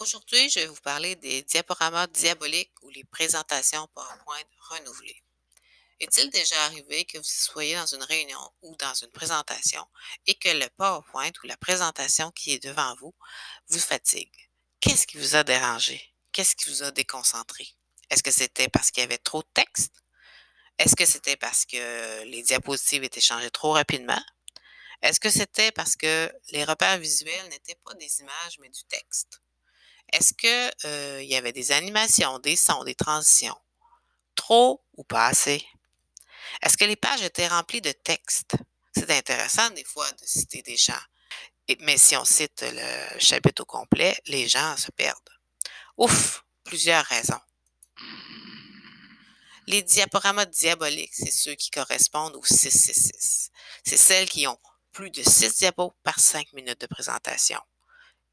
Aujourd'hui, je vais vous parler des diaporamas diaboliques ou les présentations PowerPoint renouvelées. Est-il déjà arrivé que vous soyez dans une réunion ou dans une présentation et que le PowerPoint ou la présentation qui est devant vous vous fatigue? Qu'est-ce qui vous a dérangé? Qu'est-ce qui vous a déconcentré? Est-ce que c'était parce qu'il y avait trop de texte? Est-ce que c'était parce que les diapositives étaient changées trop rapidement? Est-ce que c'était parce que les repères visuels n'étaient pas des images mais du texte? Est-ce que, il y avait des animations, des sons, des transitions? Trop ou pas assez? Est-ce que les pages étaient remplies de texte? C'est intéressant des fois de citer des gens, mais si on cite le chapitre au complet, les gens se perdent. Ouf! Plusieurs raisons. Les diaporamas diaboliques, c'est ceux qui correspondent au 666. C'est celles qui ont plus de 6 diapos par 5 minutes de présentation.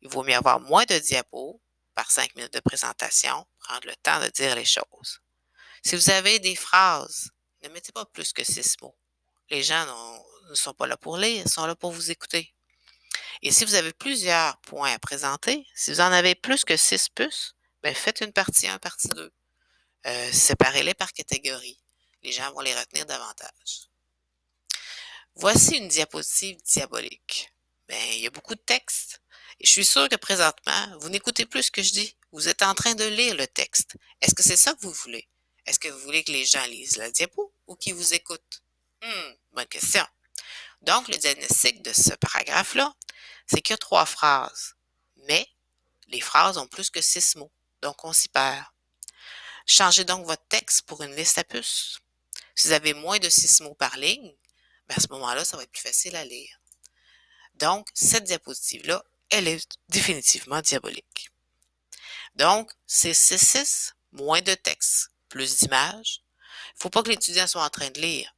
Il vaut mieux avoir moins de diapos par 5 minutes de présentation, prendre le temps de dire les choses. Si vous avez des phrases, ne mettez pas plus que 6 mots. Les gens ne sont pas là pour lire, ils sont là pour vous écouter. Et si vous avez plusieurs points à présenter, si vous en avez plus que 6 puces, ben faites une partie 1, partie 2. Séparez-les par catégorie. Les gens vont les retenir davantage. Voici une diapositive diabolique. Ben, il y a beaucoup de texte. Et je suis sûre que présentement, vous n'écoutez plus ce que je dis. Vous êtes en train de lire le texte. Est-ce que c'est ça que vous voulez? Est-ce que vous voulez que les gens lisent la diapo ou qu'ils vous écoutent? Bonne question. Donc, le diagnostic de ce paragraphe-là, c'est qu'il y a 3 phrases. Mais les phrases ont plus que 6 mots. Donc, on s'y perd. Changez donc votre texte pour une liste à puces. Si vous avez moins de 6 mots par ligne, ben à ce moment-là, ça va être plus facile à lire. Donc, cette diapositive-là, elle est définitivement diabolique. Donc, c'est 6-6, moins de texte, plus d'images. Il ne faut pas que l'étudiant soit en train de lire,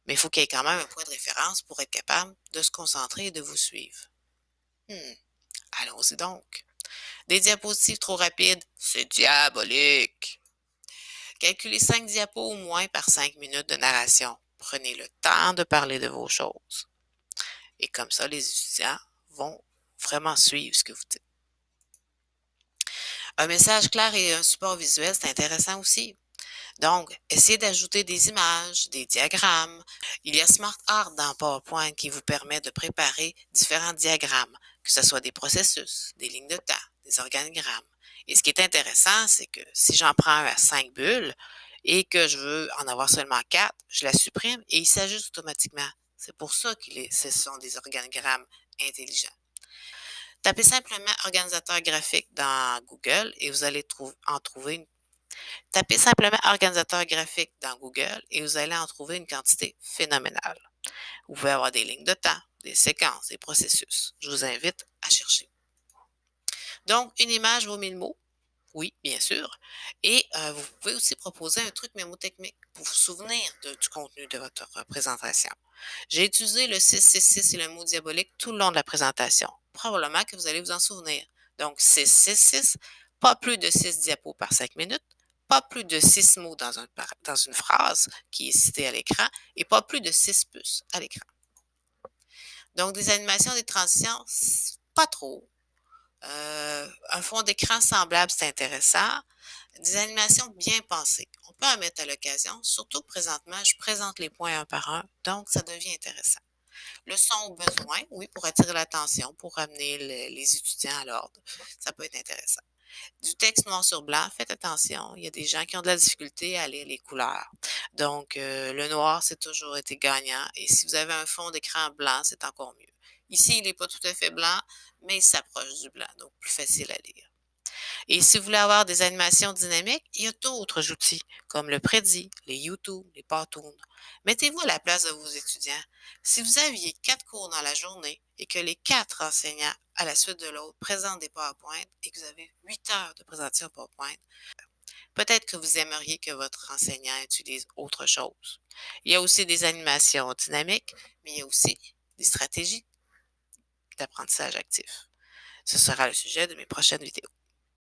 mais il faut qu'il y ait quand même un point de référence pour être capable de se concentrer et de vous suivre. Allons-y donc. Des diapositives trop rapides, c'est diabolique. Calculez 5 diapos au moins par 5 minutes de narration. Prenez le temps de parler de vos choses. Et comme ça, les étudiants vont vraiment suivre ce que vous dites. Un message clair et un support visuel, c'est intéressant aussi. Donc, essayez d'ajouter des images, des diagrammes. Il y a Smart Art dans PowerPoint qui vous permet de préparer différents diagrammes, que ce soit des processus, des lignes de temps, des organigrammes. Et ce qui est intéressant, c'est que si j'en prends un à 5 bulles et que je veux en avoir seulement 4, je la supprime et il s'ajuste automatiquement. C'est pour ça que ce sont des organigrammes intelligents. Tapez simplement organisateur graphique dans Google et vous allez en trouver une. Tapez simplement organisateur graphique dans Google et vous allez en trouver une quantité phénoménale. Vous pouvez avoir des lignes de temps, des séquences, des processus. Je vous invite à chercher. Donc, une image vaut 1000 mots. Oui, bien sûr. Et vous pouvez aussi proposer un truc mémotechnique pour vous souvenir du contenu de votre présentation. J'ai utilisé le 666 et le mot diabolique tout le long de la présentation. Probablement que vous allez vous en souvenir. Donc, 666, pas plus de 6 diapos par 5 minutes, pas plus de 6 mots dans une phrase qui est citée à l'écran et pas plus de 6 puces à l'écran. Donc, des animations, des transitions, pas trop. Un fond d'écran semblable, c'est intéressant. Des animations bien pensées. On peut en mettre à l'occasion, surtout que présentement, je présente les points un par un, donc ça devient intéressant. Le son au besoin, oui, pour attirer l'attention, pour ramener les étudiants à l'ordre. Ça peut être intéressant. Du texte noir sur blanc, faites attention. Il y a des gens qui ont de la difficulté à lire les couleurs. Donc, le noir, c'est toujours été gagnant. Et si vous avez un fond d'écran blanc, c'est encore mieux. Ici, il n'est pas tout à fait blanc, mais il s'approche du blanc, donc plus facile à lire. Et si vous voulez avoir des animations dynamiques, il y a d'autres outils comme le Prezi, les YouTube, les Powtoon. Mettez-vous à la place de vos étudiants. Si vous aviez 4 cours dans la journée et que les 4 enseignants à la suite de l'autre présentent des PowerPoint et que vous avez 8 heures de présentation PowerPoint, peut-être que vous aimeriez que votre enseignant utilise autre chose. Il y a aussi des animations dynamiques, mais il y a aussi des stratégies d'apprentissage actif. Ce sera le sujet de mes prochaines vidéos.